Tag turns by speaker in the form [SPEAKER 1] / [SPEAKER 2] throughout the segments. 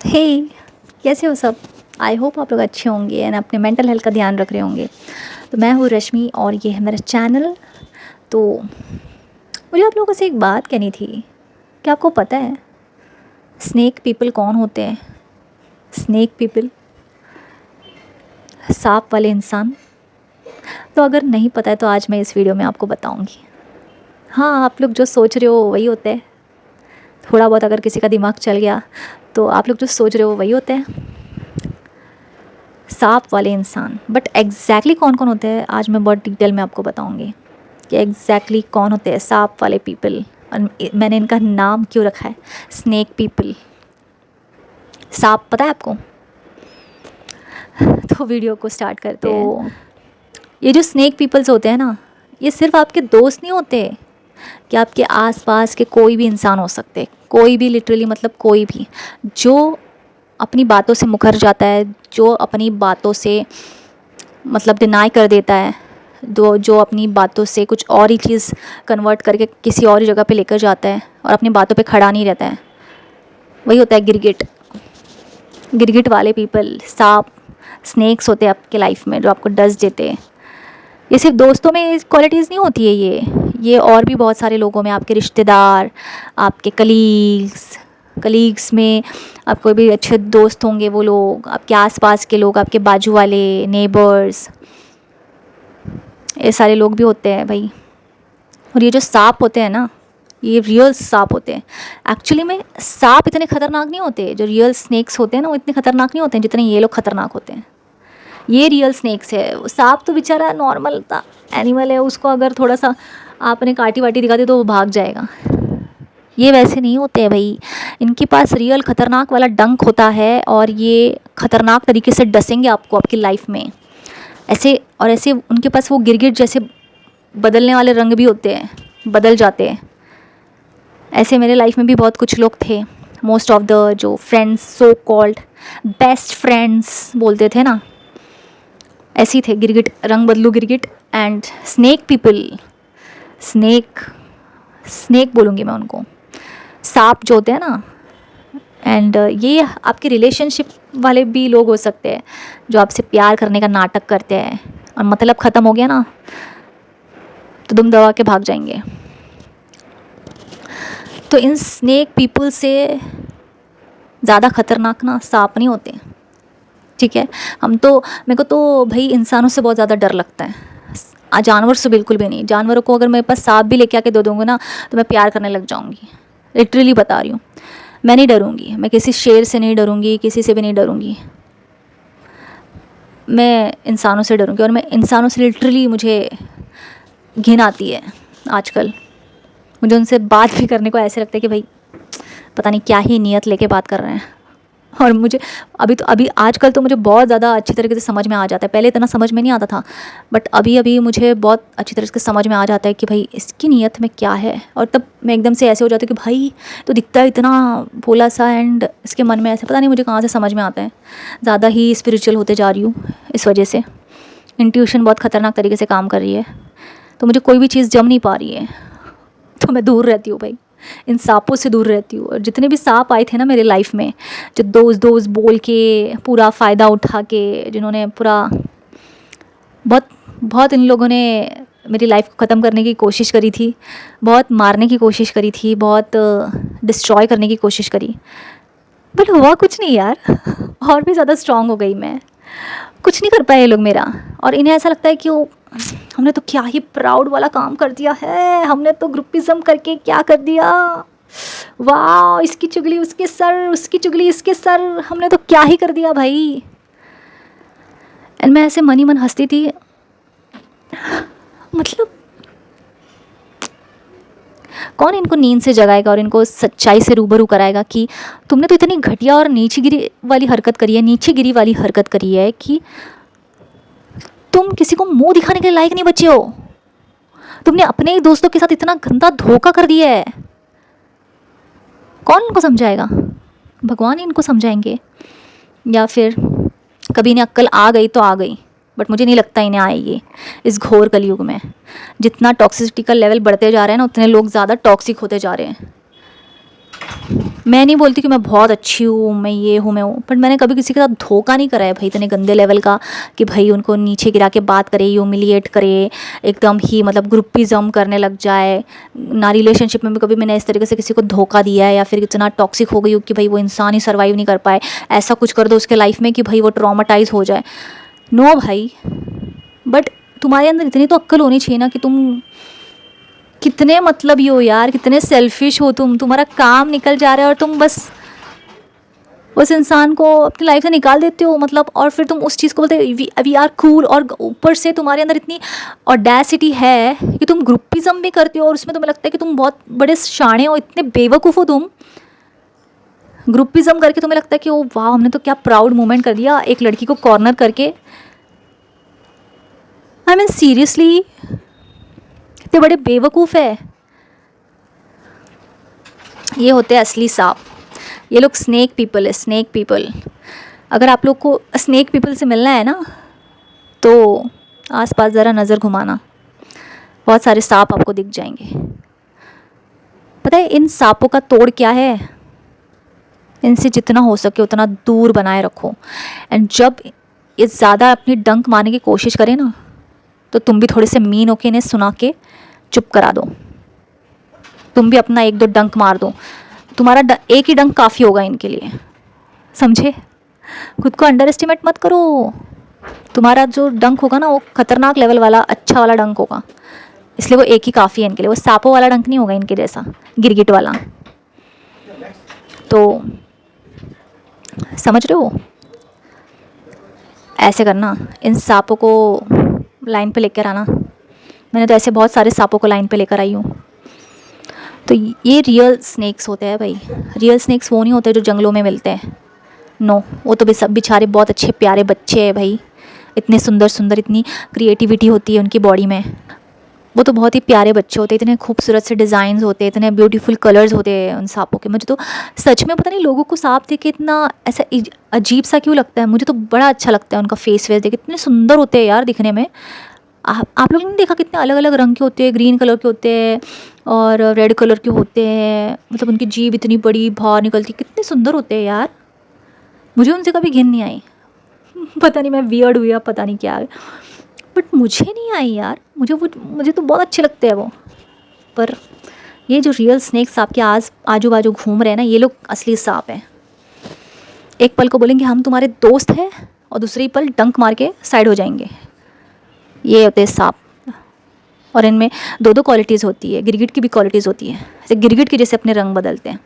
[SPEAKER 1] हे, कैसे हो सब? आई होप आप लोग अच्छे होंगे एंड अपने मेंटल हेल्थ का ध्यान रख रहे होंगे। तो मैं हूँ रश्मि और ये है मेरा चैनल। तो मुझे आप लोगों से एक बात कहनी थी। क्या आपको पता है स्नेक पीपल कौन होते हैं? स्नेक पीपल, सांप वाले इंसान। तो अगर नहीं पता है तो आज मैं इस वीडियो में आपको बताऊंगी। हाँ, आप लोग जो सोच रहे हो वही होते हैं। थोड़ा बहुत अगर किसी का दिमाग चल गया तो आप लोग जो सोच रहे हो वही होते हैं, सांप वाले इंसान। बट एग्जैक्टली कौन कौन होते हैं आज मैं बहुत डिटेल में आपको बताऊंगी कि एग्जैक्टली कौन होते हैं सांप वाले पीपल, और मैंने इनका नाम क्यों रखा है स्नेक पीपल। सांप पता है आपको? तो वीडियो को स्टार्ट करते हैं। तो ये जो स्नेक पीपल्स होते हैं ना, ये सिर्फ आपके दोस्त नहीं होते कि आपके आसपास के कोई भी इंसान हो सकते, कोई भी, लिटरली मतलब कोई भी जो अपनी बातों से मुकर जाता है, जो अपनी बातों से मतलब डिनाई कर देता है, जो अपनी बातों से कुछ और ही चीज़ कन्वर्ट करके किसी और ही जगह पे लेकर जाता है और अपनी बातों पे खड़ा नहीं रहता है, वही होता है गिरगिट। गिरगिट वाले पीपल, सांप, स्नेक्स होते हैं आपके लाइफ में जो आपको डस देते हैं। ये सिर्फ दोस्तों में क्वालिटीज़ नहीं होती है, ये और भी बहुत सारे लोगों में, आपके रिश्तेदार, आपके कलीग्स में आप कोई भी अच्छे दोस्त होंगे, वो लोग आपके आसपास के लोग, आपके बाजू वाले नेबर्स, ये सारे लोग भी होते हैं भाई। और ये जो सांप होते हैं ना, ये रियल सांप होते हैं। एक्चुअली में सांप इतने खतरनाक नहीं होते, जो रियल स्नेक्स होते हैं ना वो इतने खतरनाक नहीं होते हैं जितने ये लोग खतरनाक होते हैं। ये रियल स्नेक्स है। सांप तो बेचारा नॉर्मल सा एनिमल है, उसको अगर थोड़ा सा आपने काटी वाटी दिखा दी तो वो भाग जाएगा। ये वैसे नहीं होते हैं भाई, इनके पास रियल खतरनाक वाला डंक होता है और ये खतरनाक तरीके से डसेंगे आपको आपकी लाइफ में। ऐसे और ऐसे उनके पास वो गिरगिट जैसे बदलने वाले रंग भी होते हैं, बदल जाते हैं। ऐसे मेरे लाइफ में भी बहुत कुछ लोग थे। मोस्ट ऑफ द जो friends, so called best friends बोलते थे ना, ऐसे ही थे गिरगिट, रंग बदलू गिरगिट एंड स्नेक पीपल। स्नेक बोलूँगी मैं उनको, सांप जो होते हैं ना। एंड ये आपके रिलेशनशिप वाले भी लोग हो सकते हैं जो आपसे प्यार करने का नाटक करते हैं और मतलब ख़त्म हो गया ना तो दुम दबा के भाग जाएंगे। तो इन स्नेक पीपल से ज़्यादा खतरनाक ना सांप नहीं होते, ठीक है। मेरे को तो भाई इंसानों से बहुत ज़्यादा डर लगता है, जानवर से बिल्कुल भी नहीं। जानवरों को अगर मेरे पास सांप भी लेके आके दे दूँगी ना तो मैं प्यार करने लग जाऊँगी, लिटरली बता रही हूँ। मैं नहीं डरूँगी, मैं किसी शेर से नहीं डरूँगी, किसी से भी नहीं डरूँगी। मैं इंसानों से डरूँगी और मैं इंसानों से लिटरली मुझे घिन आती है आजकल। मुझे उनसे बात भी करने को ऐसे लगता है कि भाई पता नहीं क्या ही नीयत लेके बात कर रहे हैं। और मुझे अभी आजकल तो मुझे बहुत ज़्यादा अच्छी तरीके से समझ में आ जाता है। पहले इतना समझ में नहीं आता था, बट अभी मुझे बहुत अच्छी तरह से समझ में आ जाता है कि भाई इसकी नीयत में क्या है। और तब मैं एकदम से ऐसे हो जाती हूँ कि भाई तो दिखता है इतना भोला सा एंड इसके मन में ऐसे, पता नहीं मुझे कहाँ से समझ में आता है। ज़्यादा ही स्पिरिचुअल होते जा रही हूँ इस वजह से। इंट्यूशन बहुत ख़तरनाक तरीके से काम कर रही है, तो मुझे कोई भी चीज़ जम नहीं पा रही है, तो मैं दूर रहती हूँ भाई, इन सांपों से दूर रहती हूँ। और जितने भी सांप आए थे ना मेरे लाइफ में, जो दोस्त बोल के पूरा फ़ायदा उठा के, जिन्होंने पूरा बहुत इन लोगों ने मेरी लाइफ को ख़त्म करने की कोशिश करी थी, बहुत मारने की कोशिश करी थी, बहुत डिस्ट्रॉय करने की कोशिश करी, बट हुआ कुछ नहीं यार। और भी ज़्यादा स्ट्रॉन्ग हो गई मैं, कुछ नहीं कर पाए ये लोग मेरा। और इन्हें ऐसा लगता है कि वो हमने तो क्या ही प्राउड वाला काम कर दिया है, हमने तो ग्रुपिज़म करके क्या कर दिया, वाह इसकी चुगली उसके सर, उसकी चुगली इसके सर, हमने तो क्या ही कर दिया भाई। एंड मैं ऐसे मन ही मन हंसती थी। मतलब कौन इनको नींद से जगाएगा और इनको सच्चाई से रूबरू कराएगा कि तुमने तो इतनी घटिया और नीची गिरी वाली हरकत करी है कि तुम किसी को मुंह दिखाने के लायक नहीं बचे हो। तुमने अपने ही दोस्तों के साथ इतना गंदा धोखा कर दिया है। कौन इनको समझाएगा? भगवान ही इनको समझाएंगे, या फिर कभी इन्हें अक्ल आ गई तो आ गई, बट मुझे नहीं लगता इन्हें आएगी इस घोर कलयुग में। जितना टॉक्सिसिटी का लेवल बढ़ते जा रहा है ना, उतने लोग ज़्यादा टॉक्सिक होते जा रहे हैं। मैं नहीं बोलती कि मैं बहुत अच्छी हूँ, मैं ये हूँ, मैं हूँ, बट मैंने कभी किसी के साथ धोखा नहीं करा है भाई इतने गंदे लेवल का कि भाई उनको नीचे गिरा के बात करे, ह्यूमिलिएट करे, एकदम ही मतलब ग्रुपिज़म करने लग जाए। ना रिलेशनशिप में भी कभी मैंने इस तरीके से किसी को धोखा दिया है या फिर इतना टॉक्सिक हो गई हो कि भाई वो इंसान ही सर्वाइव नहीं कर पाए, ऐसा कुछ कर दो उसके लाइफ में कि भाई वो ट्रॉमाटाइज हो जाए। नो भाई, बट तुम्हारे अंदर इतनी तो अक्ल होनी चाहिए ना कि तुम कितने मतलबी हो यार, कितने सेल्फिश हो तुम। तुम्हारा काम निकल जा रहा है और तुम बस उस इंसान को अपनी लाइफ से निकाल देते हो, मतलब, और फिर तुम उस चीज़ को बोलते वी आर कूल, और ऊपर से तुम्हारे अंदर इतनी ऑडेसिटी है कि तुम ग्रुपिज्म भी करते हो और उसमें तुम्हें लगता है कि तुम बहुत बड़े शाणे हो, इतने बेवकूफ़ हो तुम। ग्रुपिज्म करके तुम्हें लगता है कि ओ वाह, हमने तो क्या प्राउड मोमेंट कर दिया एक लड़की को कॉर्नर करके। आई मीन सीरियसली, इतने बड़े बेवकूफ़ है। ये होते हैं असली सांप। ये लोग स्नेक पीपल है, स्नेक पीपल। अगर आप लोग को स्नेक पीपल से मिलना है ना, तो आसपास ज़रा नज़र घुमाना, बहुत सारे सांप आपको दिख जाएंगे। पता है इन सांपों का तोड़ क्या है? इनसे जितना हो सके उतना दूर बनाए रखो। एंड जब ये ज़्यादा अपनी डंक मारने की कोशिश करें ना, तो तुम भी थोड़े से मीन होके इन्हें सुना के चुप करा दो। तुम भी अपना एक दो डंक मार दो। तुम्हारा एक ही डंक काफ़ी होगा इनके लिए, समझे? खुद को अंडर एस्टिमेट मत करो। तुम्हारा जो डंक होगा ना वो खतरनाक लेवल वाला अच्छा वाला डंक होगा, इसलिए वो एक ही काफ़ी है इनके लिए। वो सांपों वाला डंक नहीं होगा इनके जैसा गिरगिट वाला। तो समझ रहे हो? ऐसे करना, इन सांपों को लाइन पे लेकर आना। मैंने तो ऐसे बहुत सारे सांपों को लाइन पे लेकर आई हूँ। तो ये रियल स्नेक्स होते हैं भाई। रियल स्नेक्स वो नहीं होते जो जंगलों में मिलते हैं। नो, वो तो भी सब बेचारे बहुत अच्छे प्यारे बच्चे हैं भाई, इतने सुंदर सुंदर, इतनी क्रिएटिविटी होती है उनकी बॉडी में। वो तो बहुत ही प्यारे बच्चे होते हैं, इतने खूबसूरत से डिज़ाइंस होते हैं, इतने ब्यूटीफुल कलर्स होते हैं उन सांपों के। मुझे तो सच में पता नहीं लोगों को सांप देख के इतना ऐसा अजीब सा क्यों लगता है। मुझे तो बड़ा अच्छा लगता है उनका फेस वेस देख के, इतने सुंदर होते हैं यार दिखने में। आप लोगों ने देखा कितने अलग अलग रंग के होते हैं, ग्रीन कलर के होते हैं और रेड कलर के होते हैं, मतलब उनकी जीभ इतनी बड़ी बाहर निकलती, कितने सुंदर होते हैं यार। मुझे उनसे कभी घिन नहीं आई। पता नहीं मैं वियर्ड हुई या पता नहीं क्या, बट मुझे नहीं आई यार। मुझे तो बहुत अच्छे लगते हैं वो। पर ये जो रियल स्नेक्स आपके आजू बाजू घूम रहे हैं ना, ये लोग असली सांप हैं। एक पल को बोलेंगे हम तुम्हारे दोस्त हैं और दूसरी पल डंक मार के साइड हो जाएंगे। ये होते हैं सांप। और इनमें दो दो क्वालिटीज़ होती है, गिरगिट की भी क्वालिटीज़ होती है। जैसे गिरगिट के जैसे अपने रंग बदलते हैं,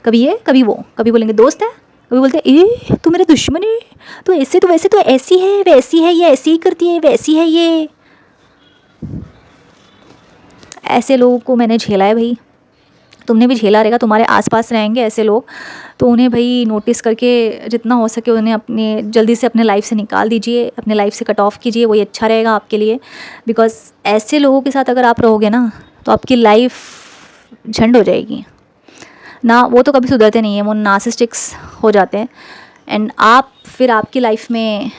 [SPEAKER 1] कभी ये कभी वो, कभी बोलेंगे दोस्त है, कभी बोलते हैं ए तू मेरे दुश्मन है, तो ऐसे तो वैसे तो ऐसी है वैसी है, ये ऐसी ही करती है वैसी है ये। ऐसे लोगों को मैंने झेला है भाई, तुमने भी झेला रहेगा। तुम्हारे आसपास रहेंगे ऐसे लोग, तो उन्हें भाई नोटिस करके जितना हो सके उन्हें अपने जल्दी से अपने लाइफ से निकाल दीजिए, अपने लाइफ से कट ऑफ कीजिए, वही अच्छा रहेगा आपके लिए। बिकॉज ऐसे लोगों के साथ अगर आप रहोगे ना, तो आपकी लाइफ झंड हो जाएगी ना। वो तो कभी सुधरते नहीं हैं, वो नार्सिसिस्टिक्स हो जाते हैं। एंड आप फिर आपकी लाइफ में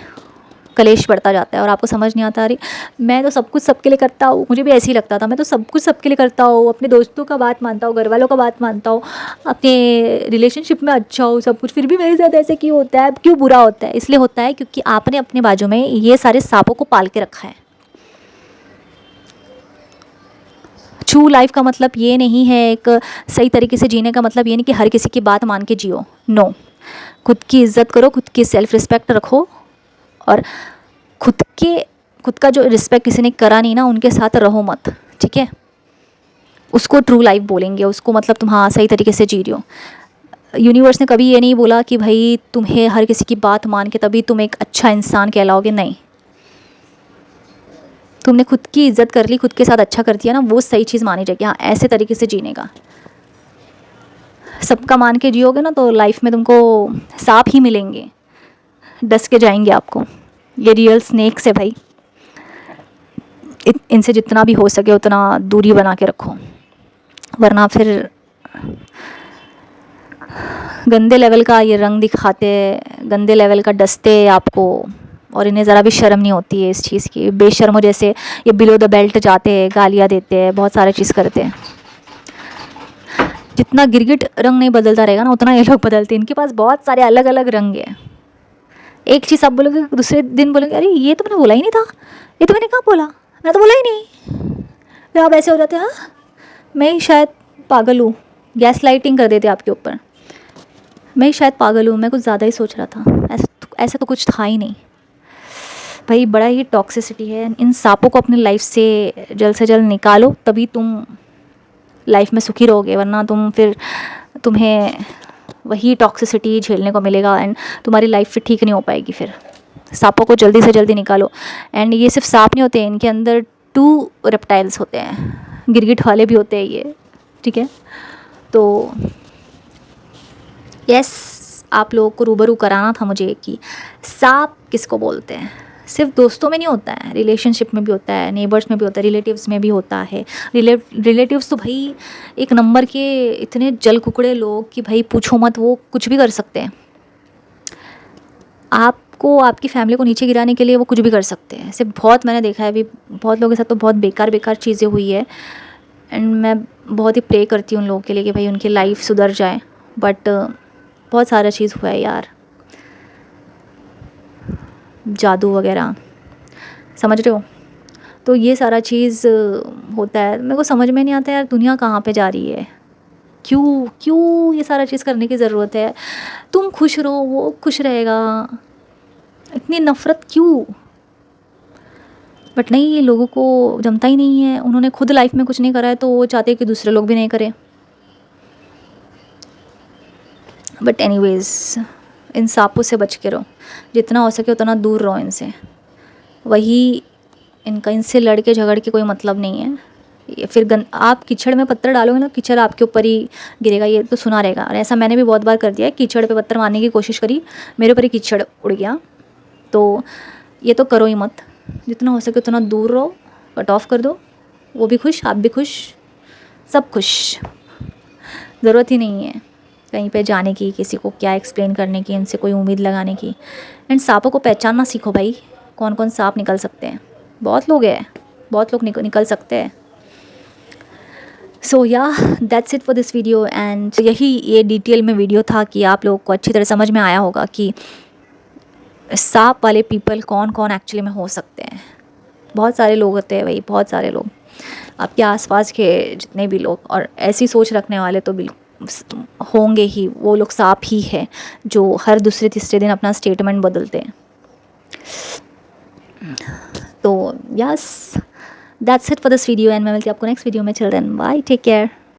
[SPEAKER 1] कलेश बढ़ता जाता है और आपको समझ नहीं आता, अरे मैं तो सब कुछ सबके लिए करता हूँ। मुझे भी ऐसे ही लगता था, मैं तो सब कुछ सबके लिए करता हूँ, अपने दोस्तों का बात मानता हूँ, घर वालों का बात मानता हूँ, अपने रिलेशनशिप में अच्छा हो सब कुछ, फिर भी मेरे साथ ऐसे क्यों होता है, क्यों बुरा होता है? इसलिए होता है क्योंकि आपने अपने बाजू में ये सारे सांपों को पाल के रखा है। ट्रू लाइफ का मतलब ये नहीं है, एक सही तरीके से जीने का मतलब ये नहीं कि हर किसी की बात मान के जियो। नो, खुद की इज्जत करो, खुद की सेल्फ रिस्पेक्ट रखो, और खुद का जो रिस्पेक्ट किसी ने करा नहीं ना, उनके साथ रहो मत, ठीक है? उसको ट्रू लाइफ बोलेंगे, उसको मतलब तुम हाँ सही तरीके से जी रहे हो। यूनिवर्स ने कभी ये नहीं बोला कि भाई तुम्हें हर किसी की बात मान के तभी तुम एक अच्छा इंसान कहलाओगे, नहीं। तुमने खुद की इज्जत कर ली, खुद के साथ अच्छा कर दिया ना, वो सही चीज़ मानी जाएगी। हाँ, ऐसे तरीके से जीने का। सबका मान के जियोगे ना, तो लाइफ में तुमको सांप ही मिलेंगे, डस के जाएंगे आपको। ये रियल स्नेक्स है भाई, इनसे जितना भी हो सके उतना दूरी बना के रखो, वरना फिर गंदे लेवल का ये रंग दिखाते, गंदे लेवल का डसते आपको, और इन्हें ज़रा भी शर्म नहीं होती है इस चीज़ की। बेशर्मों जैसे ये बिलो द बेल्ट जाते हैं, गालियाँ देते हैं, बहुत सारे चीज़ करते हैं। जितना गिरगिट रंग नहीं बदलता रहेगा ना, उतना ये लोग बदलते हैं। इनके पास बहुत सारे अलग अलग रंग हैं। एक चीज़ आप बोलोगे, दूसरे दिन बोलोगे अरे ये तो मैंने बोला ही नहीं था, ये तो मैंने कहाँ बोला, मैं तो बोला ही नहीं। फिर आप ऐसे हो जाते हैं, हाँ मैं ही शायद पागल हूँ, गैस लाइटिंग कर देते आपके ऊपर। मैं ही शायद पागल हूँ, मैं कुछ ज़्यादा ही सोच रहा था, ऐसा तो कुछ था ही नहीं। भाई बड़ा ही टॉक्सिसिटी है। इन सांपों को अपनी लाइफ से जल्द निकालो, तभी तुम लाइफ में सुखी रहोगे, वरना तुम्हें वही टॉक्सिसिटी झेलने को मिलेगा एंड तुम्हारी लाइफ फिर ठीक नहीं हो पाएगी। फिर सांपों को जल्दी से जल्दी निकालो। एंड ये सिर्फ सांप नहीं होते, इनके अंदर 2 रेप्टाइल्स होते हैं, गिरगिट वाले भी होते हैं ये, ठीक है। तो यस, आप लोगों को रूबरू कराना था मुझे कि सांप किसको बोलते हैं। सिर्फ दोस्तों में नहीं होता है, रिलेशनशिप में भी होता है, नेबर्स में भी होता है, रिलेटिव्स में भी होता है। रिलेटिव्स तो भाई एक नंबर के इतने जल कुकड़े लोग कि भाई पूछो मत, वो कुछ भी कर सकते हैं। आपको, आपकी फैमिली को नीचे गिराने के लिए वो कुछ भी कर सकते हैं। सिर्फ बहुत मैंने देखा है अभी, बहुत लोगों के साथ तो बहुत बेकार चीज़ें हुई है। एंड मैं बहुत ही प्रे करती हूँ उन लोगों के लिए कि भाई उनकी लाइफ सुधर जाए, बट बहुत सारा चीज़ हुआ है यार, जादू वगैरह, समझ रहे हो। तो ये सारा चीज़ होता है। मेरे को समझ में नहीं आता यार, दुनिया कहाँ पे जा रही है, क्यों ये सारा चीज़ करने की ज़रूरत है। तुम खुश रहो, वो खुश रहेगा, इतनी नफ़रत क्यों। बट नहीं, ये लोगों को जमता ही नहीं है। उन्होंने खुद लाइफ में कुछ नहीं करा है तो वो चाहते हैं कि दूसरे लोग भी नहीं करें। बट एनीवेज़, इन सांपों से बच के रहो, जितना हो सके उतना दूर रहो इनसे। वही इनसे लड़ के झगड़ के कोई मतलब नहीं है। ये फिर आप कीचड़ में पत्थर डालोगे ना, कीचड़ आपके ऊपर ही गिरेगा, ये तो सुना रहेगा। और ऐसा मैंने भी बहुत बार कर दिया है, कीचड़ पे पत्थर मारने की कोशिश करी, मेरे ऊपर ही कीचड़ उड़ गया। तो ये तो करो ही मत, जितना हो सके उतना दूर रहो, कट ऑफ कर दो। वो भी खुश, आप भी खुश, सब खुश। ज़रूरत ही नहीं है कहीं पे जाने की, किसी को क्या एक्सप्लेन करने की, इनसे कोई उम्मीद लगाने की। एंड सांपों को पहचानना सीखो भाई, कौन कौन सांप निकल सकते हैं। बहुत लोग हैं, बहुत लोग निकल सकते हैं। सो या that's it for this video. And ये डिटेल में वीडियो था कि आप लोगों को अच्छी तरह समझ में आया होगा कि सांप वाले पीपल कौन कौन एक्चुअली में हो सकते हैं। बहुत सारे लोग होते हैं भाई, बहुत सारे लोग आपके आसपास के जितने भी लोग, और ऐसी सोच रखने वाले तो बिल्कुल होंगे ही। वो लोग सांप ही है जो हर दूसरे तीसरे दिन अपना स्टेटमेंट बदलते हैं। तो yes, that's it for this video and मैं मिलती हूँ आपको नेक्स्ट वीडियो में। Chill then, bye, take care.